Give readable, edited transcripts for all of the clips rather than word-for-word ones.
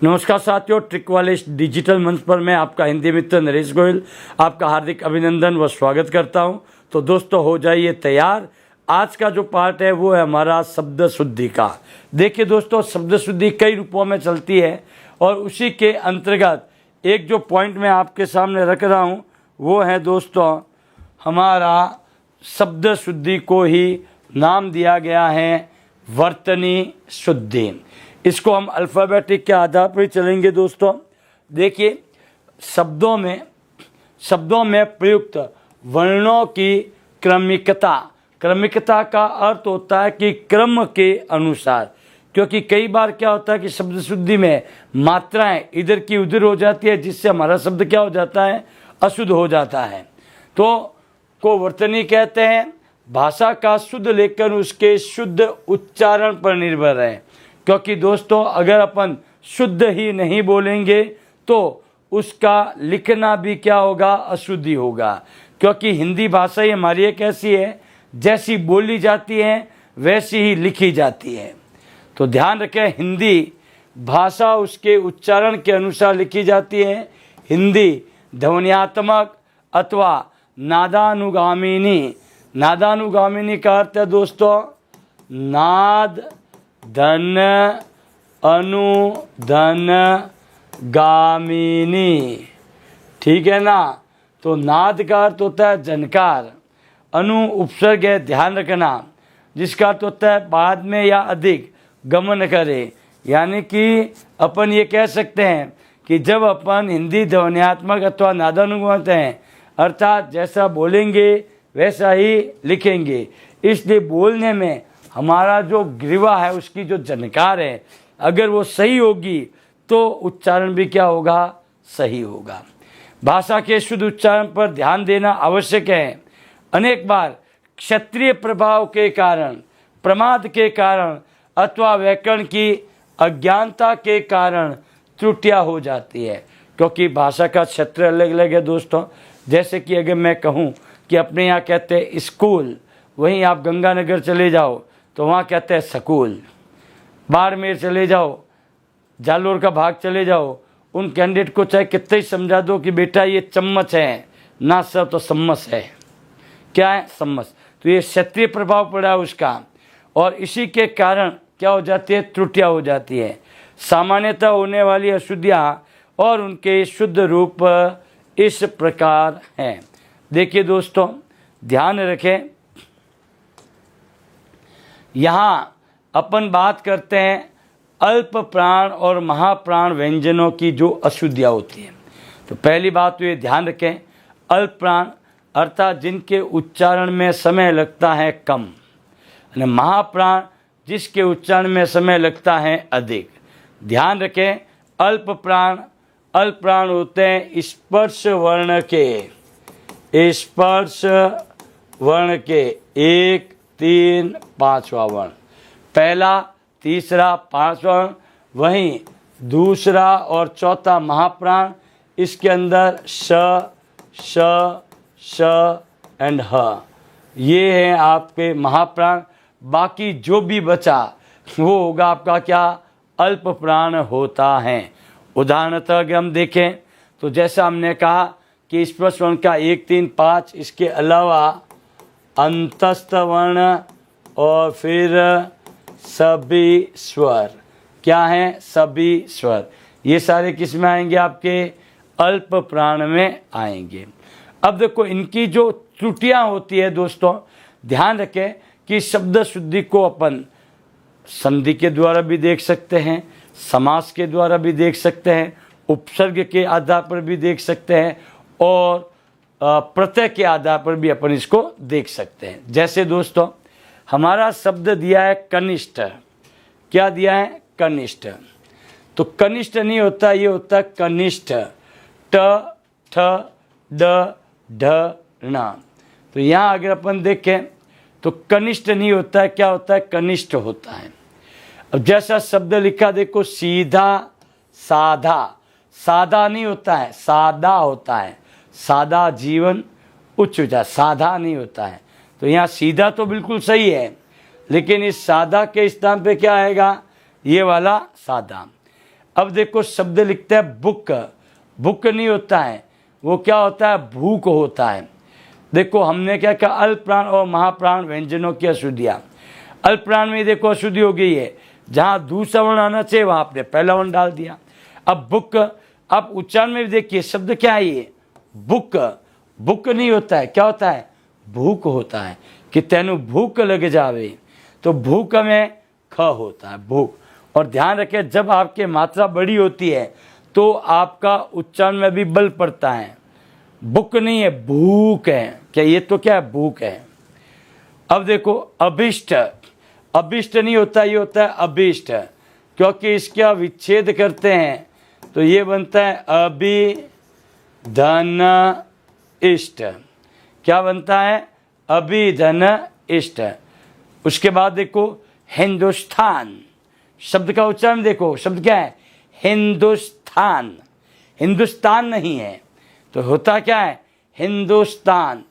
नमस्कार साथियों, ट्रिक वाले इस डिजिटल मंच पर मैं आपका हिंदी मित्र नरेश गोयल आपका हार्दिक अभिनंदन व स्वागत करता हूं। तो दोस्तों हो जाइए तैयार। आज का जो पार्ट है वो है हमारा शब्द शुद्धि का। देखिए दोस्तों, शब्द शुद्धि कई रूपों में चलती है और उसी के अंतर्गत एक जो पॉइंट मैं आपके सामने रख रहा हूँ वो है दोस्तों, हमारा शब्द शुद्धि को ही नाम दिया गया है वर्तनी शुद्धि। इसको हम अल्फ़ाबेटिक के आधार पर चलेंगे दोस्तों। देखिए, शब्दों में प्रयुक्त वर्णों की क्रमिकता का अर्थ होता है कि क्रम के अनुसार, क्योंकि कई बार क्या होता है कि शब्द शुद्धि में मात्राएं इधर की उधर हो जाती है, जिससे हमारा शब्द क्या हो जाता है, अशुद्ध हो जाता है। तो को वर्तनी कहते हैं। भाषा का शुद्ध लेखन उसके शुद्ध उच्चारण पर निर्भर है, क्योंकि दोस्तों अगर अपन शुद्ध ही नहीं बोलेंगे तो उसका लिखना भी क्या होगा, अशुद्धि होगा। क्योंकि हिंदी भाषा ही हमारी एक ऐसी है, जैसी बोली जाती है वैसी ही लिखी जाती है। तो ध्यान रखें, हिंदी भाषा उसके उच्चारण के अनुसार लिखी जाती है। हिंदी ध्वन्यात्मक अथवा नादानुगामिनी का अर्थ है दोस्तों नाद धन अनु धन गामिनी, ठीक है ना। तो नाद का अर्थ होता है झनकार, अनु उपसर्ग है, ध्यान रखना, जिसका अर्थ होता है बाद में या अधिक गमन करे। यानी कि अपन ये कह सकते हैं कि जब अपन हिंदी ध्वन्यात्मक अथवा नादानुगामित हैं, अर्थात जैसा बोलेंगे वैसा ही लिखेंगे, इसलिए बोलने में हमारा जो ग्रीवा है उसकी जो झनकार है अगर वो सही होगी तो उच्चारण भी क्या होगा, सही होगा। भाषा के शुद्ध उच्चारण पर ध्यान देना आवश्यक है। अनेक बार क्षत्रिय प्रभाव के कारण, प्रमाद के कारण अथवा व्याकरण की अज्ञानता के कारण त्रुटियां हो जाती है, क्योंकि भाषा का क्षेत्र अलग अलग है दोस्तों। जैसे कि अगर मैं कहूँ कि अपने यहाँ कहते हैं स्कूल, वहीं आप गंगानगर चले जाओ तो वहाँ कहते हैं स्कूल। बाड़मेर चले जाओ, जालोर का भाग चले जाओ, उन कैंडिडेट को चाहे कितना ही समझा दो कि बेटा ये चम्मच है ना सर, तो सम्मस है। क्या है, सम्मस। तो ये क्षेत्रीय प्रभाव पड़ा है उसका, और इसी के कारण क्या हो जाती है, त्रुटियाँ हो जाती है। सामान्यतः होने वाली अशुद्धियाँ और उनके शुद्ध रूप इस प्रकार हैं। देखिए दोस्तों, ध्यान रखें, यहाँ अपन बात करते हैं अल्प प्राण और महाप्राण व्यंजनों की जो अशुद्धियाँ होती हैं। तो पहली बात तो ये ध्यान रखें, अल्प प्राण अर्थात जिनके उच्चारण में समय लगता है कम, और महाप्राण जिसके उच्चारण में समय लगता है अधिक। ध्यान रखें, अल्प प्राण होते हैं स्पर्श वर्ण के 1, 3, 5वां वर्ण, पहला, तीसरा, 5वां वर्ण। वहीं दूसरा और चौथा महाप्राण, इसके अंदर श एंड ह, ये हैं आपके महाप्राण। बाकी जो भी बचा वो होगा आपका क्या, अल्प प्राण होता है। उदाहरणतः अगर हम देखें तो जैसा हमने कहा कि स्पर्श वर्ण का 1, 3, 5, इसके अलावा अंतस्थ वर्ण और फिर सभी स्वर, क्या हैं, सभी स्वर, ये सारे किस में आएंगे, आपके अल्प प्राण में आएंगे। अब देखो, इनकी जो त्रुटियां होती है दोस्तों, ध्यान रखें कि शब्द शुद्धि को अपन संधि के द्वारा भी देख सकते हैं, समास के द्वारा भी देख सकते हैं, उपसर्ग के आधार पर भी देख सकते हैं, और प्रत्यय के आधार पर भी अपन इसको देख सकते हैं। जैसे दोस्तों, हमारा शब्द दिया है कनिष्ठ, क्या दिया है, कनिष्ठ। तो कनिष्ठ नहीं होता, ये होता है कनिष्ठ, ट ठ ड ढ ण। तो यहाँ अगर अपन देखें तो कनिष्ठ नहीं होता है, क्या होता है, कनिष्ठ होता है। अब जैसा शब्द लिखा देखो, सीधा, साधा नहीं होता है, सादा होता है। सादा जीवन उच्च विचार, साधा नहीं होता है। तो यहाँ सीधा तो बिल्कुल सही है, लेकिन इस सादा के स्थान पे क्या आएगा, ये वाला सादा। अब देखो शब्द लिखते हैं बुक, बुक नहीं होता है, वो क्या होता है, भूख होता है। देखो हमने क्या कहा, अल्प प्राण और महाप्राण व्यंजनों की अशुद्धियाँ। अल्प प्राण में देखो अशुद्धि हो गई है, जहाँ दूसरा वर्ण आना चाहिए वहाँ आपने पहला वर्ण डाल दिया। अब बुक, अब उच्चारण में भी देखिए शब्द क्या है ये, बुक, बुक नहीं होता है, क्या होता है, भूख होता है, कि तेनु भूख लग जावे, तो भूख में ख होता है, भूख। और ध्यान रखें जब आपके मात्रा बड़ी होती है तो आपका उच्चारण में भी बल पड़ता है, बुक नहीं है, भूख है। क्या ये तो क्या है, भूख है। अब देखो अभिष्ट, अभिष्ट नहीं होता, ये होता है अभिष्ट, क्योंकि इसका विच्छेद करते हैं तो ये बनता है अभि धन इष्ट। क्या बनता है, अभि धन इष्ट। उसके बाद देखो हिंदुस्तान, शब्द का उच्चारण देखो, शब्द क्या है, हिंदुस्तान, हिंदुस्तान नहीं है तो होता क्या है, हिंदुस्तान,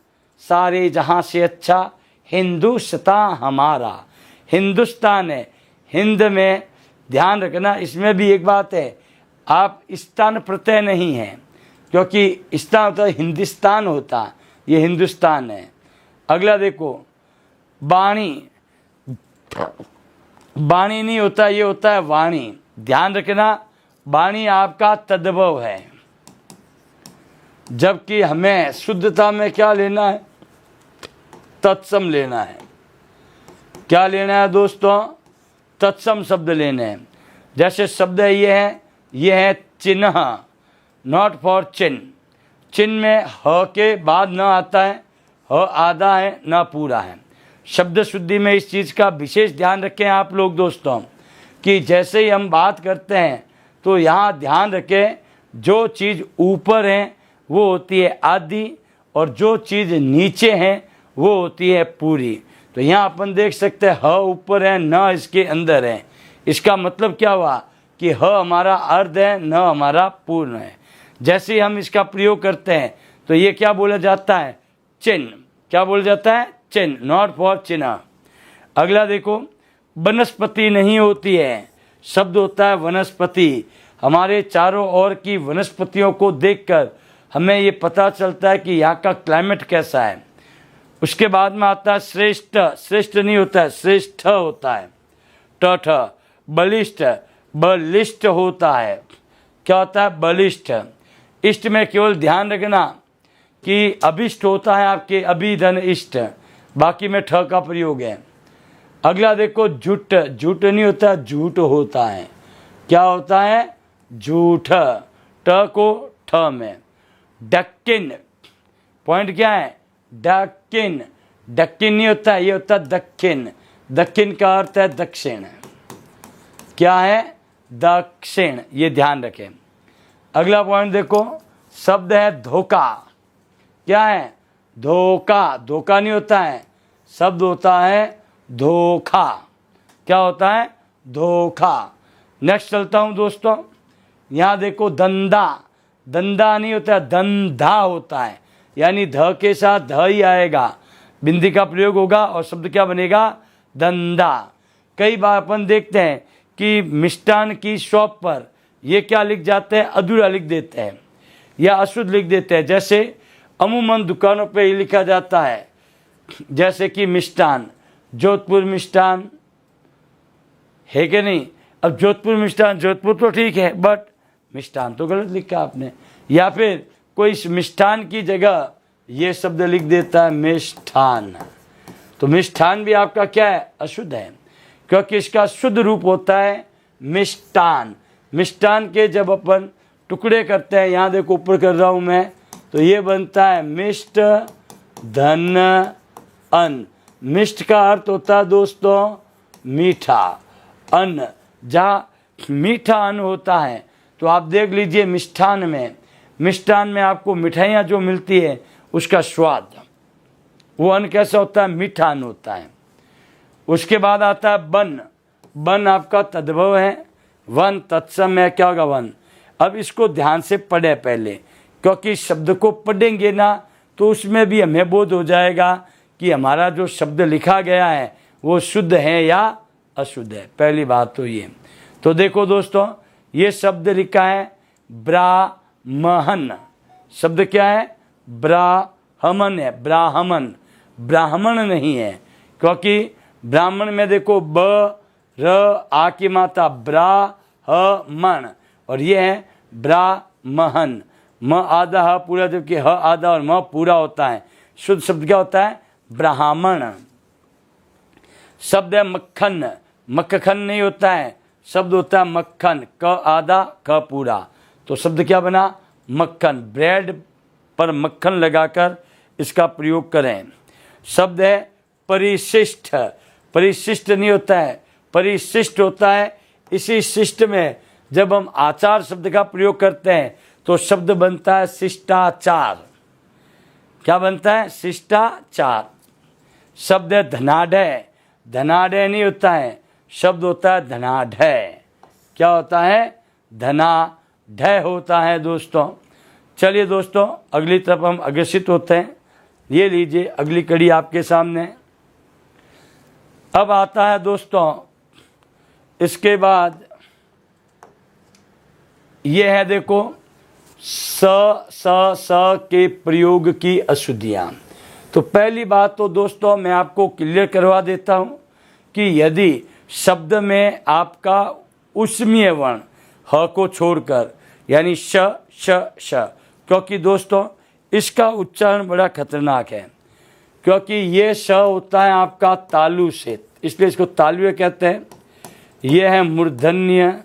सारे जहां से अच्छा हिंदुस्तान हमारा, हिंदुस्तान है। हिंद में ध्यान रखना, इसमें भी एक बात है, आप स्थान प्रत्यय नहीं है, क्योंकि स्थान होता है हिंदुस्तान होता, ये हिंदुस्तान है। अगला देखो वाणी, वाणी नहीं होता, ये होता है वाणी। ध्यान रखना वाणी आपका तद्भव है, जबकि हमें शुद्धता में क्या लेना है, तत्सम लेना है। क्या लेना है दोस्तों, तत्सम शब्द लेने हैं। जैसे शब्द है ये है चिन्ह, नॉट फॉर चिन्ह। चिन्ह में ह के बाद न आता है, ह आधा है न पूरा है। शब्द शुद्धि में इस चीज़ का विशेष ध्यान रखें आप लोग दोस्तों, कि जैसे ही हम बात करते हैं तो यहाँ ध्यान रखें, जो चीज़ ऊपर है वो होती है आधी, और जो चीज़ नीचे है वो होती है पूरी। तो यहाँ अपन देख सकते हैं ह ऊपर है, न इसके अंदर है। इसका मतलब क्या हुआ कि ह हमारा अर्ध है, न हमारा पूर्ण है। जैसे ही हम इसका प्रयोग करते हैं तो ये क्या बोला जाता है, चिन्ह। क्या बोला जाता है, चिन्ह, नॉट फॉर चिन्ह। अगला देखो वनस्पति नहीं होती है, शब्द होता है वनस्पति। हमारे चारों ओर की वनस्पतियों को देखकर हमें ये पता चलता है कि यहाँ का क्लाइमेट कैसा है। उसके बाद में आता है श्रेष्ठ, श्रेष्ठ नहीं होता है, श्रेष्ठ होता है। ठ, बलिष्ठ, बलिष्ठ होता है। क्या होता है, बलिष्ठ। इष्ट में केवल ध्यान रखना कि अभिष्ट होता है आपके, अभिधन इष्ट, बाकी में ठ का प्रयोग है। अगला देखो झूठ, झूठ नहीं होता, झूठ होता है। क्या होता है, झूठ, ट को ठ में। दक्किन, पॉइंट क्या है, दक्किन, दक्किन नहीं होता, ये होता है दक्षिण। दक्षिण का अर्थ है दक्षिण। क्या है, दक्षिण, ये ध्यान रखें। अगला पॉइंट देखो, शब्द है धोखा। क्या है, धोखा, धोखा नहीं होता है, शब्द होता है धोखा। क्या होता है, धोखा। नेक्स्ट चलता हूं दोस्तों, यहाँ देखो धंधा, धंधा नहीं होता है, धंधा होता है, यानी ध के साथ ध ही आएगा, बिंदी का प्रयोग होगा और शब्द क्या बनेगा, धंधा। कई बार अपन देखते हैं कि मिष्टान की शॉप पर ये क्या लिख जाते हैं, अधूरा लिख देते हैं या अशुद्ध लिख देते हैं। जैसे अमूमन दुकानों पे ये लिखा जाता है, जैसे कि मिष्टान, जोधपुर मिष्टान, है कि नहीं। अब जोधपुर मिष्टान, जोधपुर तो ठीक है, बट मिष्टान तो गलत लिखा आपने। या फिर कोई मिष्ठान की जगह ये शब्द लिख देता है मिष्ठान, तो मिष्ठान भी आपका क्या है, अशुद्ध है, क्योंकि इसका शुद्ध रूप होता है मिष्टान। मिष्टान के जब अपन टुकड़े करते हैं, यहाँ देखो ऊपर कर रहा हूँ मैं, तो ये बनता है मिष्ट धन अन्न। मिष्ट का अर्थ होता है दोस्तों मीठा, अन्न, जहाँ मीठा अन्न होता है। तो आप देख लीजिए मिष्ठान में, मिष्ठान में आपको मिठाइयाँ जो मिलती है उसका स्वाद, वो अन्न कैसा होता है, मीठा अन्न होता है। उसके बाद आता है वन, वन आपका तद्भव है, वन तत्सम है, क्या होगा, वन। अब इसको ध्यान से पढ़े पहले, क्योंकि शब्द को पढ़ेंगे ना तो उसमें भी हमें बोध हो जाएगा कि हमारा जो शब्द लिखा गया है वो शुद्ध है या अशुद्ध है। पहली बात तो ये। तो देखो दोस्तों, ये शब्द लिखा है ब्राह्मण। शब्द क्या है? ब्राह्मण है, ब्राह्मण, ब्राह्मण नहीं है। क्योंकि ब्राह्मण में देखो ब र आ की मात्रा ब्राह्मण, और ये है ब्राह्मण। म आधा ह पूरा, जबकि ह आधा और म पूरा होता है। शुद्ध शब्द क्या होता है? ब्राह्मण। शब्द है मक्खन। मक्खन नहीं होता है, शब्द होता है मक्खन, क आधा क पूरा। तो शब्द क्या बना? मक्खन। ब्रेड पर मक्खन लगाकर इसका प्रयोग करें। शब्द है परिशिष्ट। परिशिष्ट नहीं होता है, परिशिष्ट होता है। इसी शिष्ट में जब हम आचार शब्द का प्रयोग करते हैं तो शब्द बनता है शिष्टाचार। क्या बनता है? शिष्टाचार। शब्द है धनाढ़। धनाढ़ नहीं होता है, शब्द होता है धनाढ़। क्या होता है? धनाढ़ होता है दोस्तों। चलिए दोस्तों, अगली तरफ हम अग्रसित होते हैं। ये लीजिए अगली कड़ी आपके सामने। अब आता है दोस्तों, इसके बाद ये है देखो स के प्रयोग की अशुद्धियां। तो पहली बात तो दोस्तों मैं आपको क्लियर करवा देता हूं कि यदि शब्द में आपका उष्मीय वर्ण ह को छोड़कर, यानी श श श, क्योंकि दोस्तों इसका उच्चारण बड़ा खतरनाक है, क्योंकि ये श होता है आपका तालु से, इसलिए इसको तालुए कहते हैं। ये है मूर्धन्य,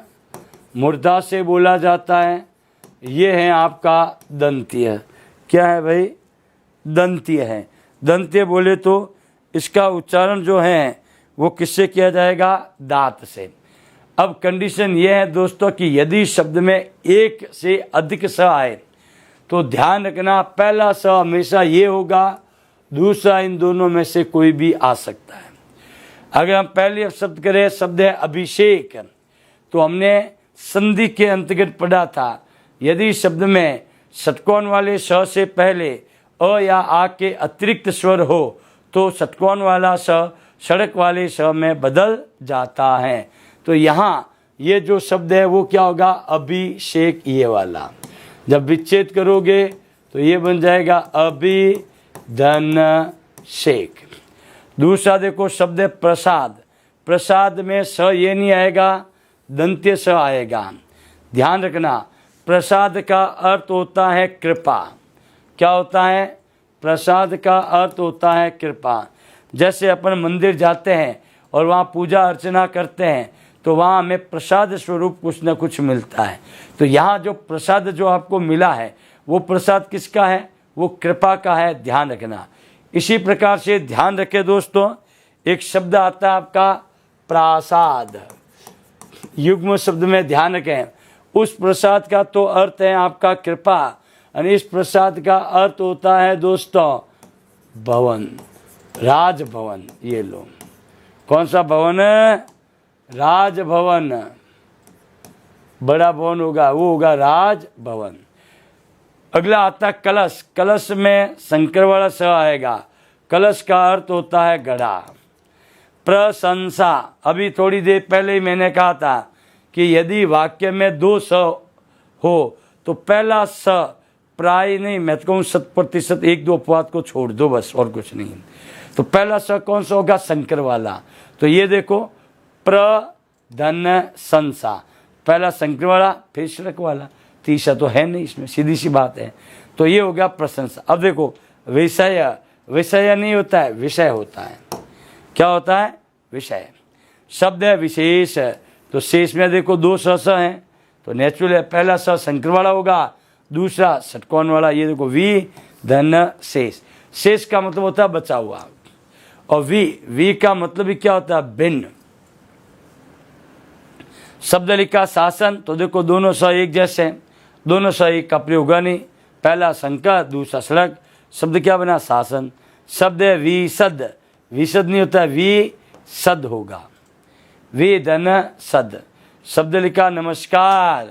मुर्दा से बोला जाता है। ये है आपका दंतीय। क्या है भाई? दंतीय है। दंतीय बोले तो इसका उच्चारण जो है वो किससे किया जाएगा? दांत से। अब कंडीशन ये है दोस्तों कि यदि शब्द में एक से अधिक स आए तो ध्यान रखना, पहला स हमेशा ये होगा, दूसरा इन दोनों में से कोई भी आ सकता है। अगर हम पहले शब्द करें, शब्द है अभिषेक, तो हमने संधि के अंतर्गत पढ़ा था, यदि शब्द में षटकोण वाले स से पहले अ या आ के अतिरिक्त स्वर हो तो षटकोण वाला स सड़क वाले स में बदल जाता है। तो यहाँ ये जो शब्द है वो क्या होगा? अभिषेक, ये वाला। जब विच्छेद करोगे तो ये बन जाएगा अभिधनषेक। दूसरा देखो शब्द है प्रसाद। प्रसाद में स ये नहीं आएगा, दंत्य स आएगा। ध्यान रखना, प्रसाद का अर्थ होता है कृपा। क्या होता है? प्रसाद का अर्थ होता है कृपा। जैसे अपन मंदिर जाते हैं और वहाँ पूजा अर्चना करते हैं तो वहाँ हमें प्रसाद स्वरूप कुछ न कुछ मिलता है। तो यहाँ जो प्रसाद जो आपको मिला है वो प्रसाद किसका है? वो कृपा का है। ध्यान रखना। इसी प्रकार से ध्यान रखें दोस्तों, एक शब्द आता है आपका प्रासाद। युग्म शब्द में ध्यान रखें, उस प्रसाद का तो अर्थ है आपका कृपा, और इस प्रसाद का अर्थ होता है दोस्तों भवन, राजभवन। ये लो, कौन सा भवन है? राजभवन। बड़ा भवन होगा वो होगा राजभवन। अगला आता है कलश। कलश में संकर वाला स आएगा। कलश का अर्थ होता है घड़ा। प्रशंसा, अभी थोड़ी देर पहले ही मैंने कहा था कि यदि वाक्य में दो स हो तो पहला स प्राय नहीं, मैं तो कहूँ 100%, एक दो अपवाद को छोड़ दो बस, और कुछ नहीं। तो पहला स कौन सा होगा? संकर वाला। तो ये देखो प्रधनसंसा, पहला संकर वाला फिर शरक वाला, तीसरा तो है नहीं इसमें, सीधी सी बात है। तो ये हो गया प्रशंसा। अब देखो विषय, विषय नहीं होता है, विषय होता है। क्या होता है? विषय। शब्द है विशेष, तो शेष में देखो दो स हैं, तो नेचुरल है, पहला स संकर वाला होगा, दूसरा षटकोण वाला। ये देखो वि धन शेष। शेष का मतलब होता है बचा हुआ, और वी का मतलब भी क्या होता है? भिन्न। शब्द लिखा शासन, तो देखो दोनों स एक जैसे, दोनों स एक का प्रयोग होगा नहीं, पहला संकर दूसरा सड़क, शब्द क्या बना? शासन। शब्द है विशद, विशद नहीं होता, विशद होगा, वे धन सद। शब्द लिखा नमस्कार।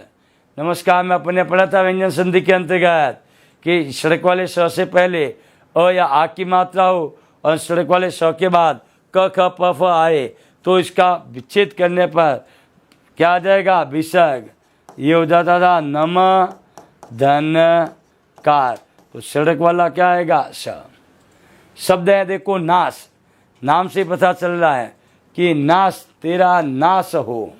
नमस्कार में अपने पढ़ा था व्यंजन संधि के अंतर्गत कि सड़क वाले स से पहले अ या आ की मात्रा हो और सड़क वाले स के बाद क ख प फ आए तो इसका विच्छेद करने पर क्या आ जाएगा? विसर्ग। ये हो जाता था नम धन कार, तो सड़क वाला क्या आएगा स। शब्द है देखो नाश, नाम से पता चल रहा है कि नाश, तेरा नाश हो,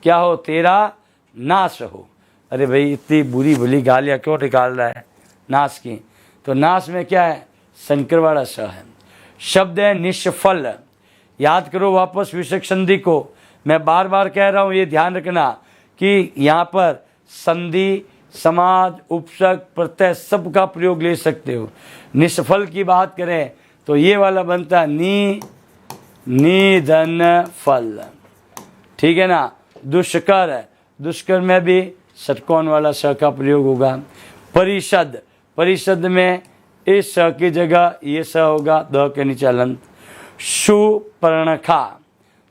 क्या हो, तेरा नाश हो। अरे भाई इतनी बुरी भली गालियाँ क्यों निकाल रहा है नाश की, तो नाश में क्या है, शंकर वाला स है। शब्द है निष्फल, याद करो वापस विषय संधि को, मैं बार बार कह रहा हूँ, ये ध्यान रखना कि यहाँ पर संधि, समाज, उपसर्ग, प्रत्यय सब का प्रयोग ले सकते हो। निष्फल की बात करें तो ये वाला बनता है निधन फल, ठीक है ना। दुष्कर, दुष्कर में भी षटकोण वाला स का प्रयोग होगा। परिषद, परिषद में इस स की जगह ये स होगा, द के नीचे हलंत। सुपर्णखा,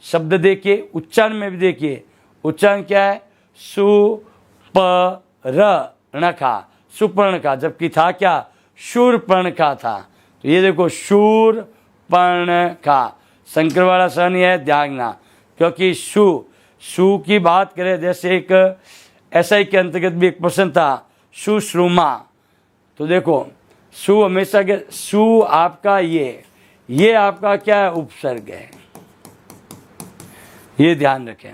शब्द देखिए, उच्चारण में भी देखिए, उच्चारण क्या है, सुपर्णखा, सुपर्णखा, जबकि था क्या, शूरपर्णखा था। तो ये देखो शूरपर्णखा, शंकर वाला स नहीं है, ध्यान रखना, क्योंकि सु की बात करें, जैसे एक एसआई के अंतर्गत भी एक प्रश्न था, सुश्रुमा, तो देखो सु हमेशा के, सु आपका ये आपका क्या है, उपसर्ग है, ये ध्यान रखें।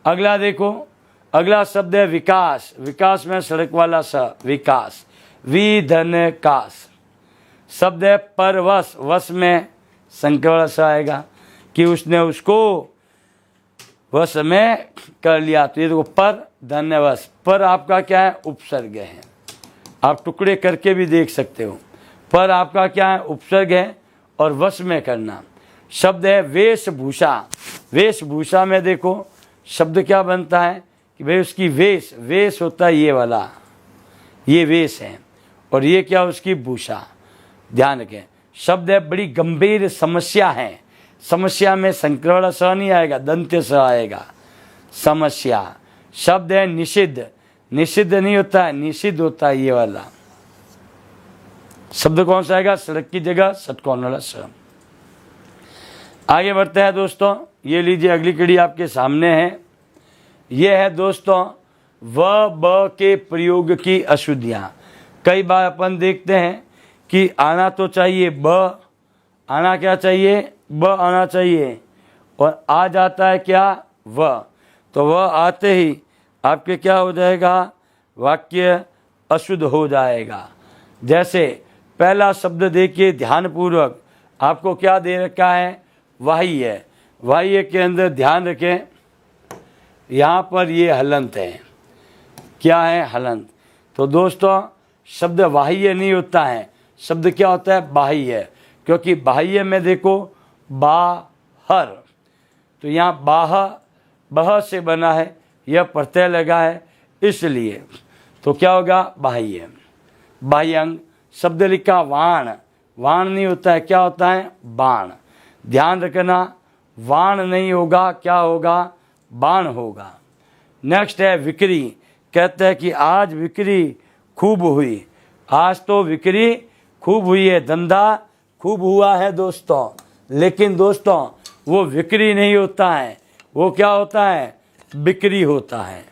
अगला देखो, अगला शब्द है विकास, विकास में सड़क वाला स, विकास, विधनकास। शब्द है परवश, वश में शंकर वाला स आएगा कि उसने उसको वश में कर लिया, तो ये देखो पर धन्यवश, पर आपका क्या है, उपसर्ग है, आप टुकड़े करके भी देख सकते हो, पर आपका क्या है, उपसर्ग है, और वश में करना। शब्द है वेशभूषा, वेशभूषा में देखो शब्द क्या बनता है कि भाई उसकी वेश, वेश होता है ये वाला, ये वेश है, और ये क्या उसकी भूषा, ध्यान रखें। शब्द है बड़ी गंभीर समस्या है, समस्या में शंकर वाला स नहीं आएगा, दंत्य स आएगा, समस्या। शब्द है निषिद्ध, निषिद्ध नहीं होता है, निषिद्ध होता है ये वाला। शब्द कौन सा आएगा, सड़क की जगह षटकोण वाला स। आगे बढ़ते हैं दोस्तों, ये लीजिए अगली कड़ी आपके सामने है, ये है दोस्तों व ब के प्रयोग की अशुद्धियाँ। कई बार अपन देखते हैं कि आना तो चाहिए ब, आना क्या चाहिए, ब आना चाहिए, और आ जाता है क्या, व, तो व आते ही आपके क्या हो जाएगा, वाक्य अशुद्ध हो जाएगा। जैसे पहला शब्द देखिए ध्यानपूर्वक, आपको क्या दे रखा है, वाह्य, वाह्य के अंदर ध्यान रखें, यहाँ पर ये हलंत है, क्या है, हलंत। तो दोस्तों शब्द वाह्य नहीं होता है, शब्द क्या होता है, बाह्य, क्योंकि बाह्य में देखो बाहर, तो यहाँ बाह, बह से बना है, यह प्रत्यय लगा है, इसलिए तो क्या होगा, बाह्य, बाह्यंग। शब्द लिखा वाण, वाण नहीं होता है, क्या होता है, बाण, ध्यान रखना, वाण नहीं होगा, क्या होगा, बाण होगा। नेक्स्ट है विक्री, कहते हैं कि आज बिक्री खूब हुई, आज तो बिक्री खूब हुई है, धंधा खूब हुआ है दोस्तों, लेकिन दोस्तों वो बिक्री नहीं होता है, वो क्या होता है, बिक्री होता है।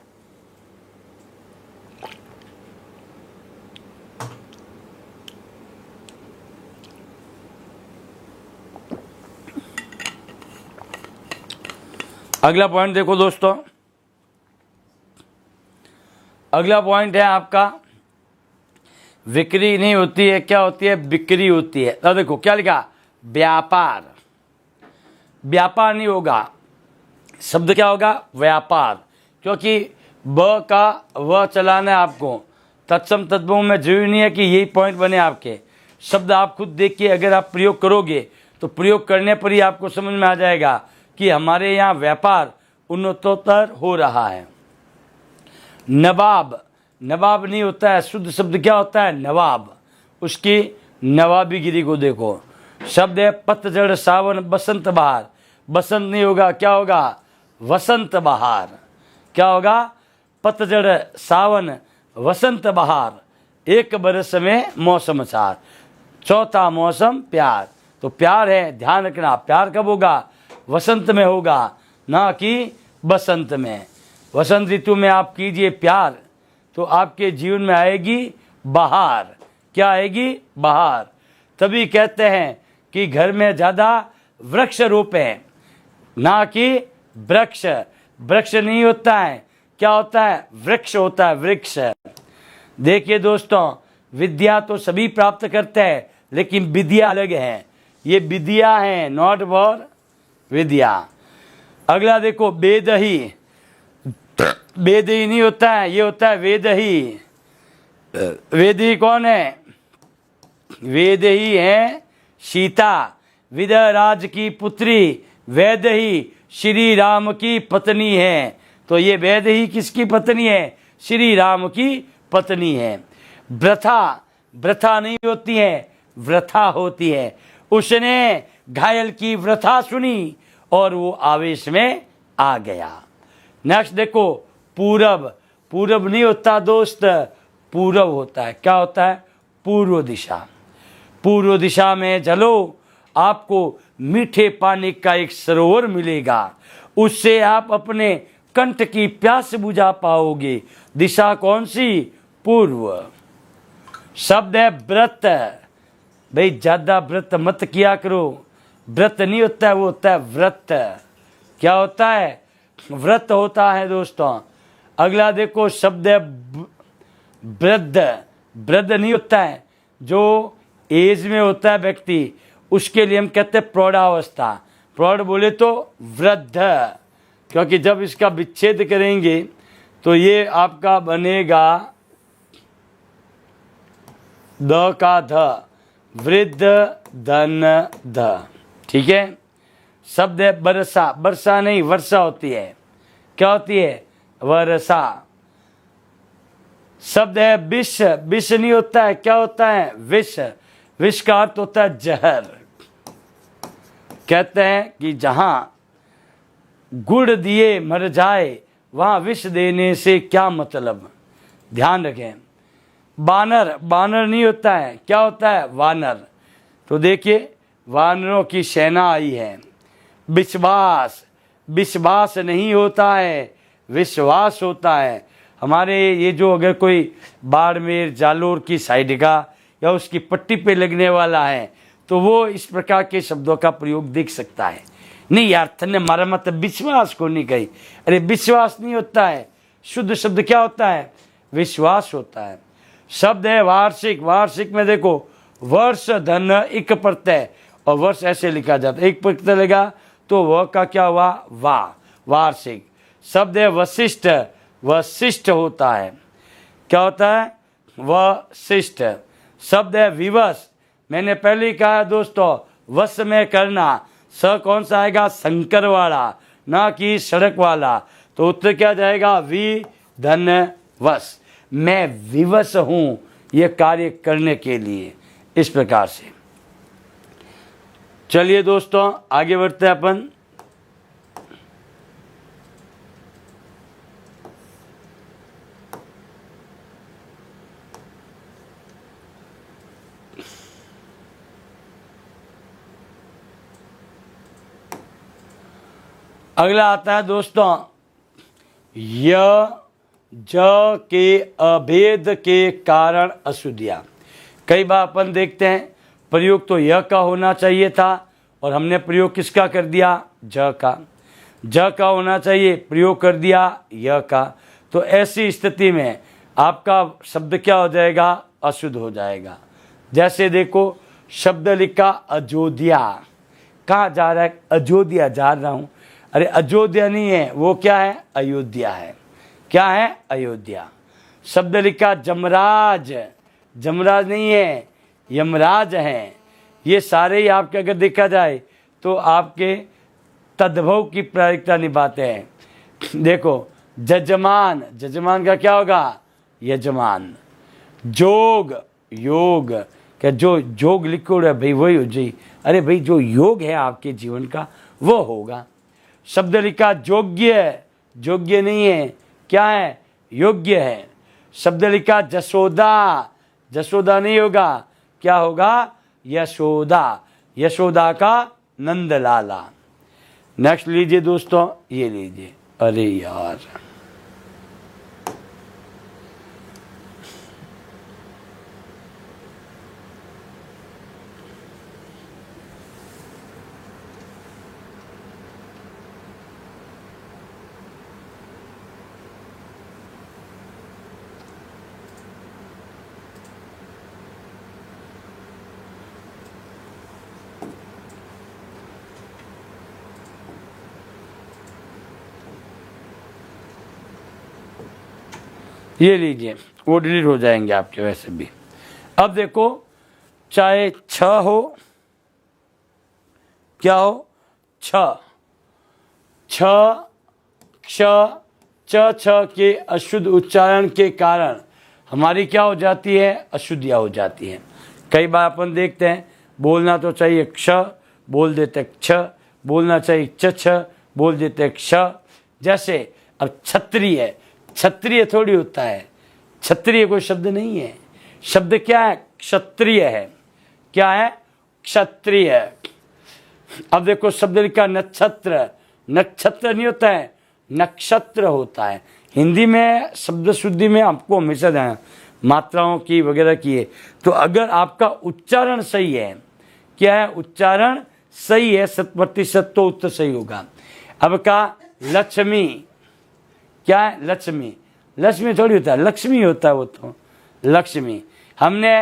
अगला पॉइंट देखो दोस्तों, अगला पॉइंट है आपका, बिक्री नहीं होती है, क्या होती है, बिक्री होती है। तो देखो क्या लिखा, व्यापार, व्यापार नहीं होगा, शब्द क्या होगा, व्यापार, क्योंकि ब का व चलाना है आपको, तत्सम तद्भव में जरूरी नहीं है कि यही पॉइंट बने आपके। शब्द आप खुद देखिए, अगर आप प्रयोग करोगे तो प्रयोग करने पर ही आपको समझ में आ जाएगा कि हमारे यहाँ व्यापार उन्नतोत्तर हो रहा है। नवाब, नवाब नहीं होता है, शुद्ध शब्द क्या होता है, नवाब, उसकी नवाबीगिरी को देखो। शब्द है पतझड़ सावन बसंत बहार, बसंत नहीं होगा, क्या होगा, वसंत बहार, क्या होगा, पतझड़ सावन वसंत बहार, एक बरस में मौसम चार, चौथा मौसम प्यार। तो प्यार है, ध्यान रखना, प्यार कब होगा, वसंत में होगा, ना कि बसंत में। वसंत ऋतु में आप कीजिए प्यार तो आपके जीवन में आएगी बहार। क्या आएगी? बहार। तभी कहते हैं कि घर में ज़्यादा वृक्ष रोपें, ना कि वृक्ष। वृक्ष नहीं होता है, क्या होता है? वृक्ष होता है, वृक्ष। देखिए दोस्तों, विद्या तो सभी प्राप्त करते हैं, लेकिन विद्या अलग है। ये विद्या है, नॉट फॉर विद्या। अगला देखो, वेद ही। वेद ही नहीं होता है, ये होता है वेद ही। वेद ही कौन है? वेद ही है सीता, विदराज की पुत्री। वेद ही श्री राम की पत्नी है। तो ये वेद ही किसकी पत्नी है? श्री राम की पत्नी है। वृथा, वृथा नहीं होती है, वृथा होती है। उसने घायल की वृथा सुनी और वो आवेश में आ गया। नेक्स्ट देखो, पूरब। पूरब नहीं होता दोस्त, पूरब होता है। क्या होता है? पूर्व दिशा। पूर्व दिशा में चलो, आपको मीठे पानी का एक सरोवर मिलेगा। उससे आप अपने कंठ की प्यास बुझा पाओगे। दिशा कौन सी? पूर्व। शब्द है व्रत। भाई ज्यादा व्रत मत किया करो। व्रत नहीं होता है, वो होता है व्रत। क्या होता है? व्रत होता है दोस्तों। अगला देखो, शब्द है वृद्ध। वृद्ध नहीं होता है, जो एज में होता है व्यक्ति, उसके लिए हम कहते हैं प्रौढ़ावस्था। प्रौढ़ बोले तो वृद्ध, क्योंकि जब इसका विच्छेद करेंगे तो ये आपका बनेगा द का ध, वृद्ध धन ध। ठीक है। शब्द है वर्षा। वर्षा नहीं, वर्षा होती है। क्या होती है? वर्षा। शब्द है विष। विष नहीं होता है, क्या होता है? विष। विष का अर्थ होता है जहर। कहते हैं कि जहां गुड़ दिए मर जाए, वहां विष देने से क्या मतलब। ध्यान रखें। बानर। बानर नहीं होता है, क्या होता है? वानर। तो देखिए, वानरों की सेना आई है। विश्वास। विश्वास नहीं होता है, विश्वास होता है। हमारे ये जो अगर कोई बाड़मेर जालोर की साइड का या उसकी पट्टी पे लगने वाला है, तो वो इस प्रकार के शब्दों का प्रयोग देख सकता है। नहीं यार, तन्ने मारा मत विश्वास को नहीं कही। अरे विश्वास नहीं होता है, शुद्ध शब्द क्या होता है? विश्वास होता है। शब्द है वार्षिक। वार्षिक में देखो, वर्ष धन इक प्रत्यय, और वर्ष ऐसे लिखा जाता है, एक प्रत्यय लगा तो वह का क्या हुआ? वाह। वार्षिक। शब्द है वशिष्ठ। वशिष्ठ होता है। क्या होता है? वशिष्ठ। शब्द है विवश। मैंने पहले ही कहा दोस्तों, वश में करना। स कौन सा आएगा? शंकर वाला, ना कि सड़क वाला। तो उत्तर क्या जाएगा? वि धन वश। मैं विवश हूं ये कार्य करने के लिए। इस प्रकार से चलिए दोस्तों, आगे बढ़ते हैं अपन। अगला आता है दोस्तों, य ज के अभेद के कारण अशुद्धियाँ। कई बार अपन देखते हैं प्रयोग तो य का होना चाहिए था, और हमने प्रयोग किसका कर दिया? ज का। ज का होना चाहिए, प्रयोग कर दिया य का। तो ऐसी स्थिति में आपका शब्द क्या हो जाएगा? अशुद्ध हो जाएगा। जैसे देखो, शब्द लिखा अयोध्या। कहाँ जा रहा है? अयोध्या जा रहा हूँ। अरे अयोध्या नहीं है, वो क्या है? अयोध्या है। क्या है? अयोध्या। शब्द लिखा जमराज। जमराज नहीं है, यमराज है। ये सारे ही आपके अगर देखा जाए तो आपके तद्भव की प्रायिकता निभाते हैं। देखो, जजमान। जजमान का क्या होगा? यजमान। जोग। योग। क्या जो जोग लिखो है भाई वही हो जाए। अरे भाई, जो योग है आपके जीवन का वो होगा। शब्द लिखा योग्य। योग्य नहीं है, क्या है? योग्य है। शब्द लिखा जसोदा। जसोदा नहीं होगा, क्या होगा? यशोदा। यशोदा का नंद लाला। नेक्स्ट लीजिए दोस्तों, ये लीजिए। अरे यार, ये लीजिए, वो डिलीट हो जाएंगे आपके वैसे भी। अब देखो, चाहे छ हो, क्या हो, छ, छ, क्ष, च, छ के अशुद्ध उच्चारण के कारण हमारी क्या हो जाती है, अशुद्धियाँ हो जाती हैं। कई बार अपन देखते हैं, बोलना तो चाहिए क्ष, बोल देते क्ष, बोलना चाहिए छ, बोल देते क्ष। जैसे अब क्षत्रिय, क्षत्रिय थोड़ी होता है, क्षत्रिय कोई शब्द नहीं है, शब्द क्या है, क्षत्रिय है। क्या है, क्षत्रिय। अब देखो शब्द लिखा नक्षत्र, नक्षत्र नहीं होता है, नक्षत्र होता है। हिंदी में शब्द शुद्धि में आपको हमेशा ध्यान, मात्राओं की वगैरह की है। तो अगर आपका उच्चारण सही है, क्या है, उच्चारण सही है 100% तो उत्तर सही होगा। अब का लक्ष्मी, क्या है, लक्ष्मी, लक्ष्मी थोड़ी होता है, लक्ष्मी होता है वो तो, लक्ष्मी। हमने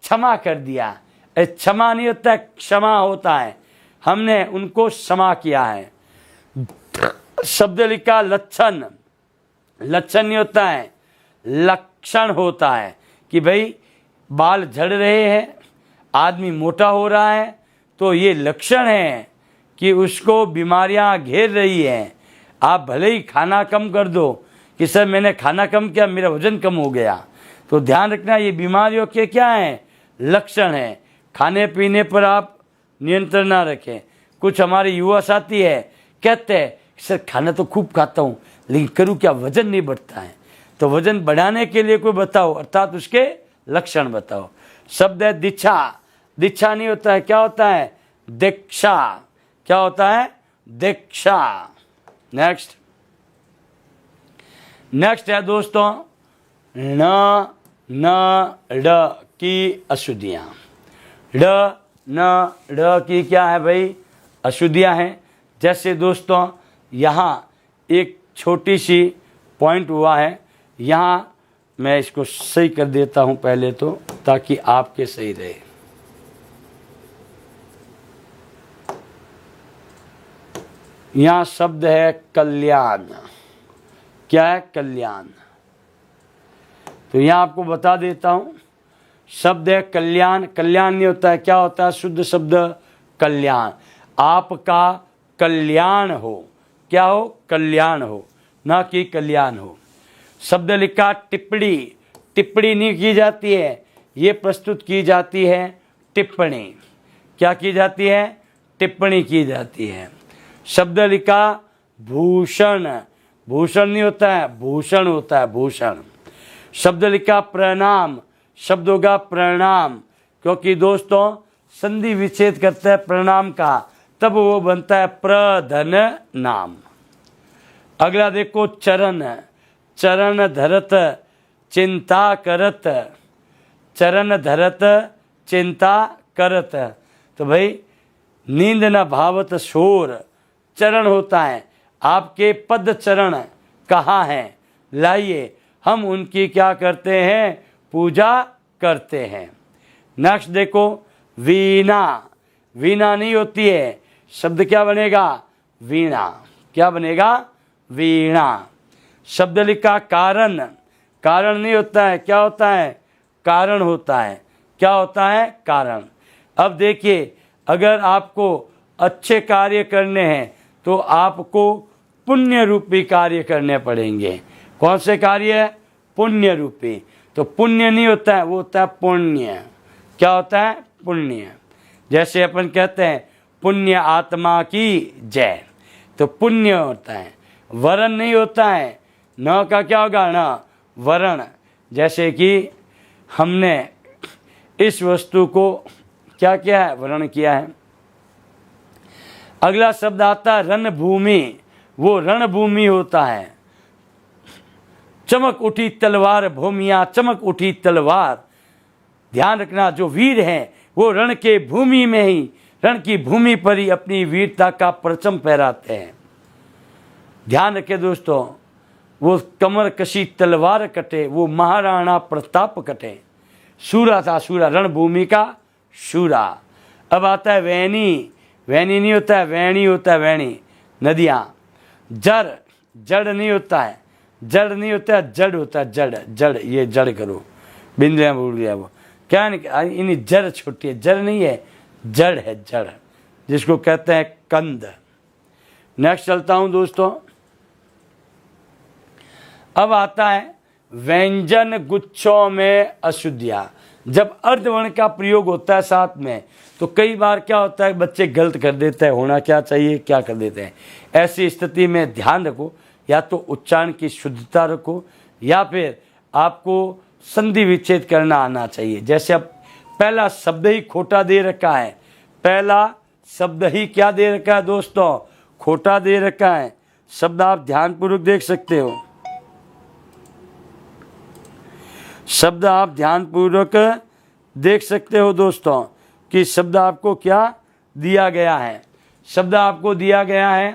क्षमा कर दिया, क्षमा नहीं होता है, क्षमा होता है, हमने उनको क्षमा किया है। शब्द लिखा लक्षण, लक्षण नहीं होता है, लक्षण होता है कि भाई बाल झड़ रहे हैं, आदमी मोटा हो रहा है, तो ये लक्षण है कि उसको बीमारियां घेर रही हैं। आप भले ही खाना कम कर दो कि सर मैंने खाना कम किया, मेरा वजन कम हो गया, तो ध्यान रखना ये बीमारियों के क्या हैं, लक्षण हैं। खाने पीने पर आप नियंत्रण ना रखें। कुछ हमारे युवा साथी है, कहते हैं सर खाना तो खूब खाता हूँ, लेकिन करूँ क्या, वजन नहीं बढ़ता है। तो वजन बढ़ाने के लिए कोई बताओ, अर्थात उसके लक्षण बताओ। शब्द है दीक्षा, दीक्षा नहीं होता है, क्या होता है, दीक्षा, क्या होता है, दीक्षा। नेक्स्ट, नेक्स्ट है दोस्तों न, न, ड की अशुद्धियाँ। ड, न, ड की क्या है भाई, अशुद्धियाँ हैं। जैसे दोस्तों यहाँ एक छोटी सी पॉइंट हुआ है, यहाँ मैं इसको सही कर देता हूँ पहले तो, ताकि आपके सही रहे। यहाँ शब्द है कल्याण, क्या है, कल्याण। तो यहाँ आपको बता देता हूँ, शब्द है कल्याण, कल्याण नहीं होता है, क्या होता है, शुद्ध शब्द कल्याण। आपका कल्याण हो, क्या हो, कल्याण हो, ना कि कल्याण हो। शब्द लिखा टिप्पणी, टिप्पणी नहीं की जाती है, ये प्रस्तुत की जाती है टिप्पणी। क्या की जाती है, टिप्पणी की जाती है। शब्द लिखा भूषण, भूषण नहीं होता है, भूषण होता है, भूषण। शब्द लिखा प्रणाम, शब्द होगा प्रणाम, क्योंकि दोस्तों संधि विच्छेद करता है प्रणाम का, तब वो बनता है प्रधन नाम। अगला देखो चरण, चरण धरत चिंता करत, चरण धरत चिंता करत। तो भाई नींद न भावत शोर, चरण होता है, आपके पद चरण कहाँ हैं, लाइए हम उनकी क्या करते हैं, पूजा करते हैं। नेक्स्ट देखो वीणा, वीणा नहीं होती है, शब्द क्या बनेगा, वीणा, क्या बनेगा, वीणा। शब्द लिखा कारण, कारण नहीं होता है, क्या होता है, कारण होता है, क्या होता है, कारण। अब देखिए अगर आपको अच्छे कार्य करने हैं तो आपको पुण्य रूपी कार्य करने पड़ेंगे। कौन से कार्य, पुण्य रूपी। तो पुण्य नहीं होता है, वो होता है पुण्य। क्या होता है, पुण्य। जैसे अपन कहते हैं पुण्य आत्मा की जय, तो पुण्य होता है, वरण नहीं होता है, न का क्या होगा, न, वरण। जैसे कि हमने इस वस्तु को क्या किया है, वरण किया है। अगला शब्द आता है रणभूमि, वो रणभूमि होता है। चमक उठी तलवार भूमिया, चमक उठी तलवार। ध्यान रखना, जो वीर हैं वो रण के भूमि में ही, रण की भूमि पर ही अपनी वीरता का परचम फहराते हैं। ध्यान रखें दोस्तों, वो कमर कशी तलवार कटे, वो महाराणा प्रताप कटे। शूरा था, शूरा, रणभूमि का शूरा। अब आता है वैनी, वैनी नहीं होता है, वैणी होता है, वैणी, नदियाँ। जड़, जड़ नहीं होता है, जड़ नहीं होता है, जड़ होता है, जड़ जड़, ये जड़ करो, बिंदु भूल गया वो, क्या नहीं, जड़ छोटी है, जड़ नहीं है, जड़ है, जड़, जिसको कहते हैं कंद। नेक्स्ट चलता हूं दोस्तों। अब आता है व्यंजन गुच्छों में अशुद्धियां। जब अर्धवर्ण का प्रयोग होता है साथ में, तो कई बार क्या होता है, बच्चे गलत कर देते हैं, होना क्या चाहिए क्या कर देते हैं। ऐसी स्थिति में ध्यान रखो, या तो उच्चारण की शुद्धता रखो, या फिर आपको संधि विच्छेद करना आना चाहिए। जैसे अब पहला शब्द ही खोटा दे रखा है, पहला शब्द ही क्या दे रखा है दोस्तों, खोटा दे रखा है। शब्द आप ध्यानपूर्वक देख सकते हो, शब्द आप ध्यानपूर्वक देख सकते हो दोस्तों कि शब्द आपको क्या दिया गया है। शब्द आपको दिया गया है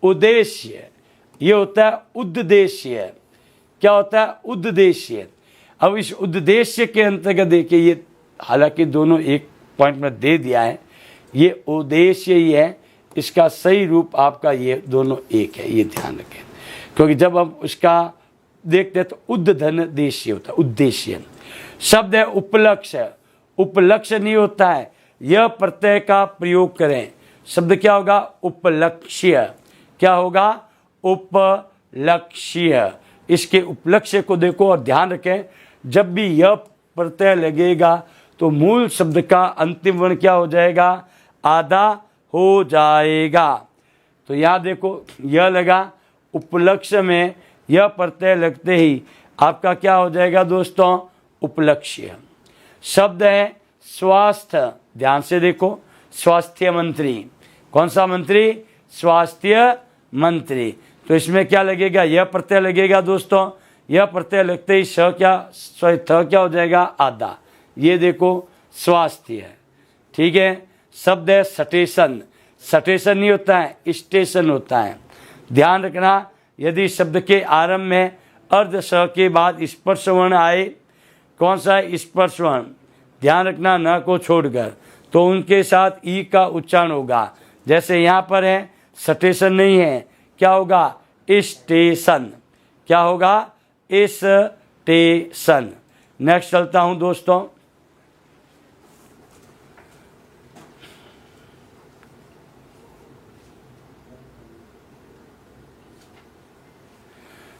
उद्देश्य, ये होता है उद्देश्य। क्या होता है, उद्देश्य। अब इस उद्देश्य के अंतर्गत देखिए, ये हालांकि दोनों एक पॉइंट में दे दिया है, ये उद्देश्य ही है, इसका सही रूप आपका ये दोनों एक है, ये ध्यान रखें। क्योंकि जब हम उसका देखते हैं तो उद्धन देश्य होता है, उद्देश्य। शब्द है उपलक्ष्य, उपलक्ष्य नहीं होता है, यह प्रत्यय का प्रयोग करें। शब्द क्या होगा, उपलक्ष्य। क्या होगा, उपलक्ष्य। इसके उपलक्ष्य को देखो और ध्यान रखें, जब भी यह प्रत्यय लगेगा तो मूल शब्द का अंतिम वर्ण क्या हो जाएगा, आधा हो जाएगा। तो यहाँ देखो यह लगा, उपलक्ष्य में यह प्रत्यय लगते ही आपका क्या हो जाएगा दोस्तों, उपलक्ष्य। शब्द है स्वास्थ्य, ध्यान से देखो, स्वास्थ्य मंत्री। कौन सा मंत्री, स्वास्थ्य मंत्री। तो इसमें क्या लगेगा, यह प्रत्यय लगेगा दोस्तों, यह प्रत्यय लगते ही क्या हो जाएगा, आधा। ये देखो स्वास्थ्य, ठीक है। शब्द है सटेशन, सटेशन नहीं होता है, स्टेशन होता है। ध्यान रखना, यदि शब्द के आरंभ में अर्ध स के बाद स्पर्श वर्ण आए, कौन सा स्पर्श वर्ण, ध्यान रखना न को छोड़कर, तो उनके साथ ई का उच्चारण होगा। जैसे यहाँ पर है सटेशन नहीं है, क्या होगा, स्टेशन। क्या होगा, स्टेशन। नेक्स्ट चलता हूँ दोस्तों।